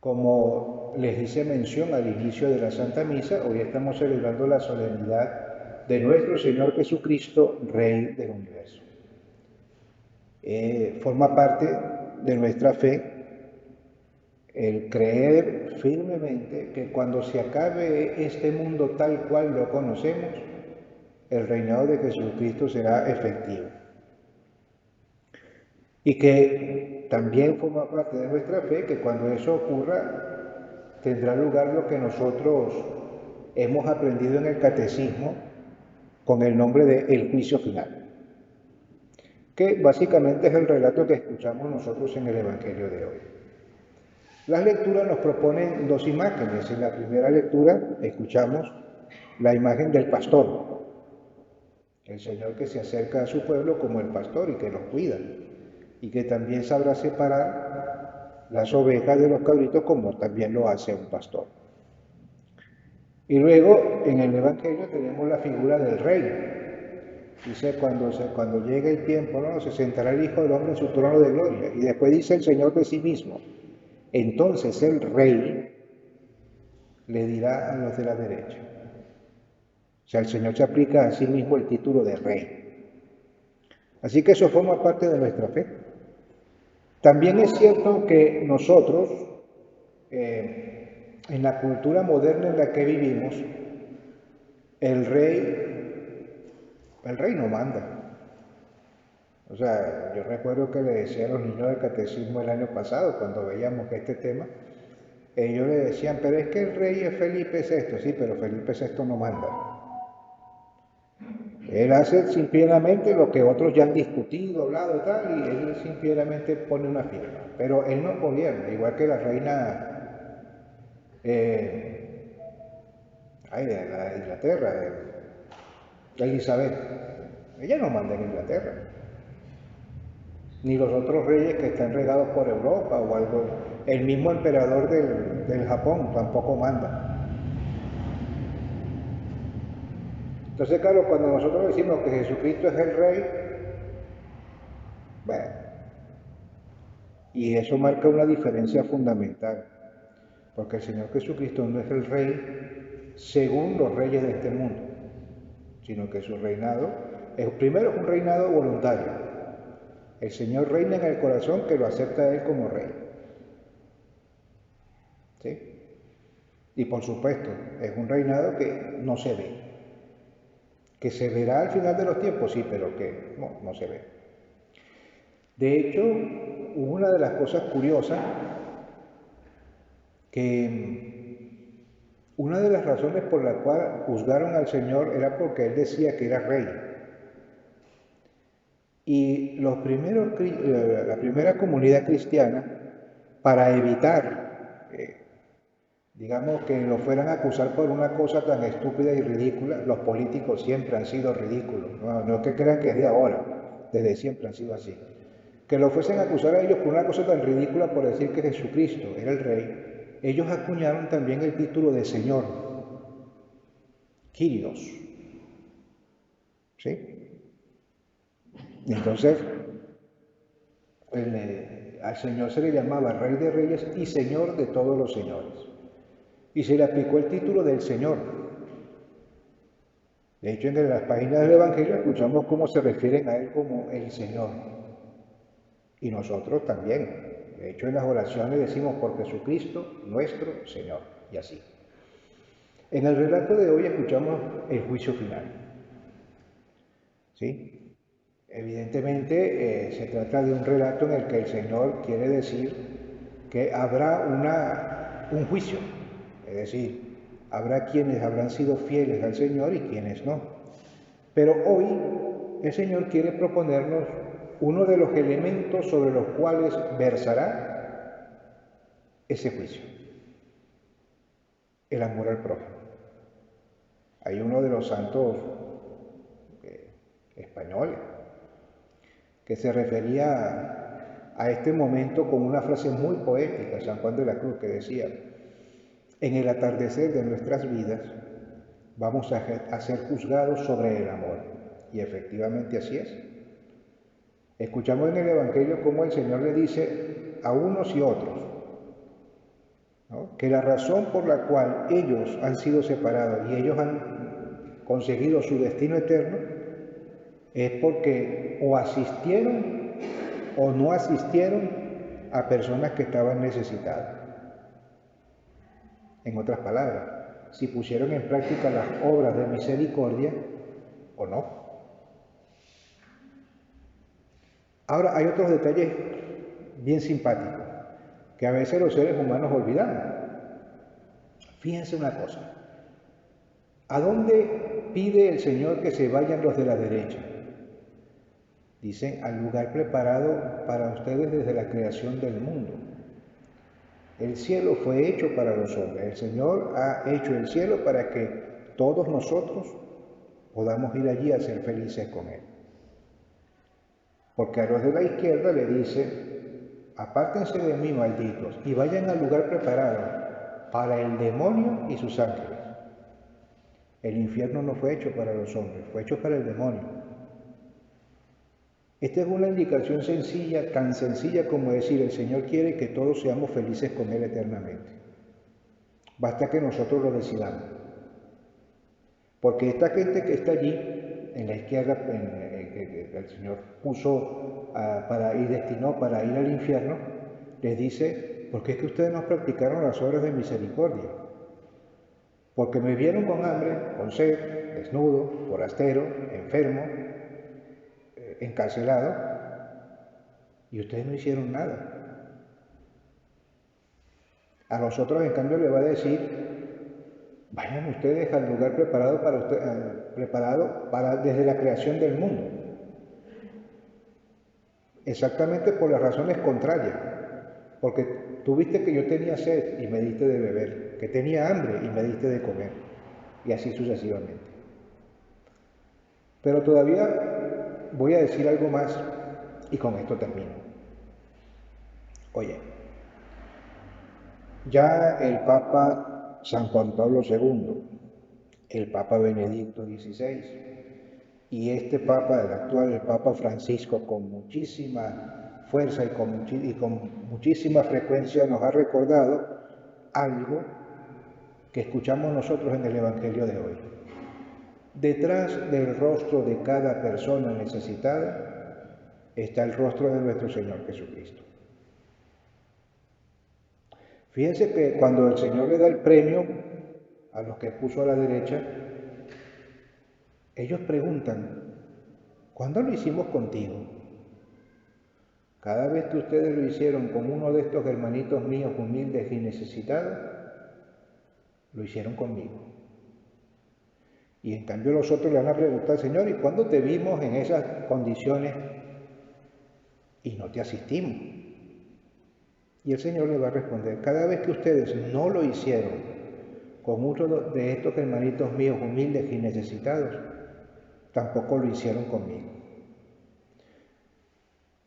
Como les hice mención al inicio de la Santa Misa, hoy estamos celebrando la solemnidad de nuestro Señor Jesucristo, Rey del universo. Forma parte de nuestra fe el creer firmemente que cuando se acabe este mundo tal cual lo conocemos, el reinado de Jesucristo será efectivo. Y que también forma parte de nuestra fe que cuando eso ocurra, tendrá lugar lo que nosotros hemos aprendido en el catecismo con el nombre de el juicio final, que básicamente es el relato que escuchamos nosotros en el Evangelio de hoy. Las lecturas nos proponen dos imágenes. En la primera lectura escuchamos la imagen del pastor, el Señor que se acerca a su pueblo como el pastor y que los cuida, y que también sabrá separar las ovejas de los cabritos como también lo hace un pastor. Y luego en el Evangelio tenemos la figura del rey. Dice, cuando llegue el tiempo, ¿no? Se sentará el Hijo del Hombre en su trono de gloria. Y después dice el Señor de sí mismo, entonces el rey le dirá a los de la derecha. O sea, el Señor se aplica a sí mismo el título de rey. Así que eso forma parte de nuestra fe. También es cierto que nosotros, en la cultura moderna en la que vivimos, el rey no manda. O sea, yo recuerdo que le decía a los niños del catecismo el año pasado, cuando veíamos este tema, ellos le decían, pero es que el rey es Felipe VI, sí, pero Felipe VI no manda. Él hace simplemente lo que otros ya han discutido, hablado y tal, y él simplemente pone una firma. Pero él no gobierna, igual que la reina de la Inglaterra, de Elizabeth. Ella no manda en Inglaterra. Ni los otros reyes que están regados por Europa o algo. El mismo emperador del Japón tampoco manda. Entonces, claro, cuando nosotros decimos que Jesucristo es el rey, bueno, y eso marca una diferencia fundamental, porque el Señor Jesucristo no es el rey según los reyes de este mundo, sino que su reinado primero es un reinado voluntario. El Señor reina en el corazón que lo acepta a Él como rey. ¿Sí? Y por supuesto, es un reinado que no se ve. Que se verá al final de los tiempos, sí, pero que no se ve. De hecho, una de las cosas curiosas que una de las razones por la cual juzgaron al Señor era porque Él decía que era rey. Y la primera comunidad cristiana, para evitar, digamos, que lo fueran a acusar por una cosa tan estúpida y ridícula, los políticos siempre han sido ridículos, no es que crean que es de ahora, desde siempre han sido así. Que lo fuesen a acusar a ellos por una cosa tan ridícula por decir que Jesucristo era el rey, ellos acuñaron también el título de Señor, Kyrios. ¿Sí? Entonces, al Señor se le llamaba Rey de Reyes y Señor de todos los señores. Y se le aplicó el título del Señor. De hecho, en las páginas del Evangelio escuchamos cómo se refieren a Él como el Señor. Y nosotros también. De hecho, en las oraciones decimos por Jesucristo, nuestro Señor. Y así. En el relato de hoy escuchamos el juicio final. ¿Sí? Evidentemente se trata de un relato en el que el Señor quiere decir que habrá un juicio, es decir, habrá quienes habrán sido fieles al Señor y quienes no. Pero hoy el Señor quiere proponernos uno de los elementos sobre los cuales versará ese juicio, el amor al prójimo. Hay uno de los santos españoles que se refería a este momento con una frase muy poética, San Juan de la Cruz, que decía, en el atardecer de nuestras vidas vamos a ser juzgados sobre el amor. Y efectivamente así es. Escuchamos en el Evangelio cómo el Señor le dice a unos y otros, ¿no? Que la razón por la cual ellos han sido separados y ellos han conseguido su destino eterno es porque o asistieron o no asistieron a personas que estaban necesitadas. En otras palabras, si pusieron en práctica las obras de misericordia o no. Ahora hay otros detalles bien simpáticos que a veces los seres humanos olvidamos. Fíjense una cosa. ¿A dónde pide el Señor que se vayan los de la derecha? Dicen, al lugar preparado para ustedes desde la creación del mundo. El cielo fue hecho para los hombres. El Señor ha hecho el cielo para que todos nosotros podamos ir allí a ser felices con Él. Porque a los de la izquierda le dice, apártense de mí, malditos, y vayan al lugar preparado para el demonio y sus ángeles. El infierno no fue hecho para los hombres, fue hecho para el demonio. Esta es una indicación sencilla, tan sencilla como decir, el Señor quiere que todos seamos felices con Él eternamente. Basta que nosotros lo decidamos. Porque esta gente que está allí, en la izquierda, que el Señor puso y destinó para ir al infierno, les dice, ¿por qué es que ustedes no practicaron las obras de misericordia? Porque me vieron con hambre, con sed, desnudo, forastero, enfermo, encarcelado, y ustedes no hicieron nada. A nosotros, en cambio, le va a decir, vayan ustedes al lugar preparado desde la creación del mundo. Exactamente por las razones contrarias. Porque tú viste que yo tenía sed y me diste de beber, que tenía hambre y me diste de comer, y así sucesivamente. Pero todavía voy a decir algo más y con esto termino. Oye, ya el Papa San Juan Pablo II, el Papa Benedicto XVI y este Papa, el actual, el Papa Francisco, con muchísima fuerza y con muchísima frecuencia nos ha recordado algo que escuchamos nosotros en el Evangelio de hoy. Detrás del rostro de cada persona necesitada está el rostro de nuestro Señor Jesucristo. Fíjense que cuando el Señor le da el premio a los que puso a la derecha, ellos preguntan, ¿cuándo lo hicimos contigo? Cada vez que ustedes lo hicieron con uno de estos hermanitos míos humildes y necesitados, lo hicieron conmigo. Y en cambio los otros le van a preguntar, Señor, ¿y cuándo te vimos en esas condiciones y no te asistimos? Y el Señor le va a responder, cada vez que ustedes no lo hicieron con uno de estos hermanitos míos humildes y necesitados, tampoco lo hicieron conmigo.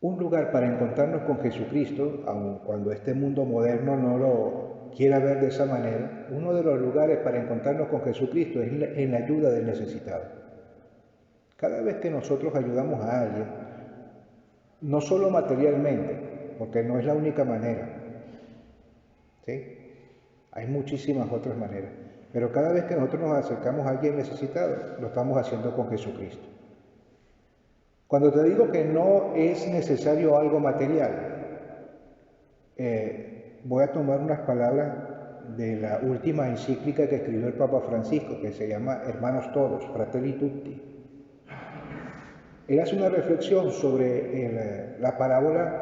Un lugar para encontrarnos con Jesucristo, aun cuando este mundo moderno no lo quiera ver de esa manera, uno de los lugares para encontrarnos con Jesucristo es en la ayuda del necesitado. Cada vez que nosotros ayudamos a alguien, no solo materialmente, porque no es la única manera, ¿sí? Hay muchísimas otras maneras, pero cada vez que nosotros nos acercamos a alguien necesitado, lo estamos haciendo con Jesucristo. Cuando te digo que no es necesario algo material, voy a tomar unas palabras de la última encíclica que escribió el Papa Francisco, que se llama Hermanos Todos, Fratelli Tutti. Él hace una reflexión sobre la parábola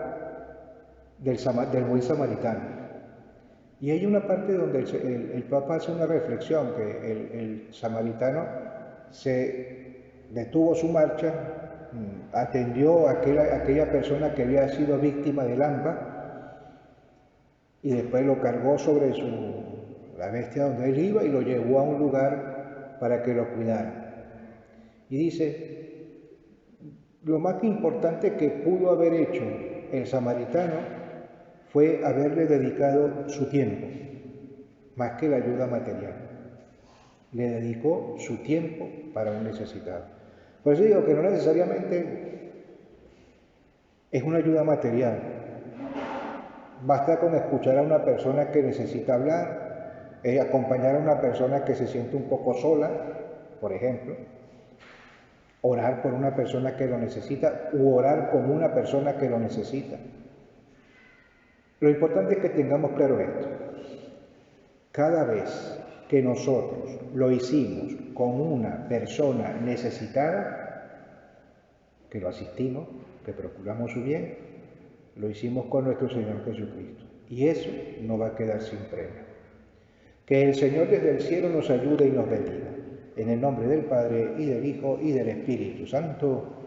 del buen samaritano. Y hay una parte donde el Papa hace una reflexión, que el samaritano se detuvo su marcha, atendió a aquella persona que había sido víctima del hampa y después lo cargó sobre la bestia donde él iba y lo llevó a un lugar para que lo cuidara. Y dice, lo más importante que pudo haber hecho el samaritano fue haberle dedicado su tiempo, más que la ayuda material. Le dedicó su tiempo para un necesitado. Por eso digo que no necesariamente es una ayuda material. Basta con escuchar a una persona que necesita hablar, acompañar a una persona que se siente un poco sola, por ejemplo, orar por una persona que lo necesita u orar con una persona que lo necesita. Lo importante es que tengamos claro esto. Cada vez que nosotros lo hicimos con una persona necesitada, que lo asistimos, que procuramos su bien, lo hicimos con nuestro Señor Jesucristo. Y eso no va a quedar sin premio. Que el Señor desde el cielo nos ayude y nos bendiga. En el nombre del Padre, y del Hijo, y del Espíritu Santo.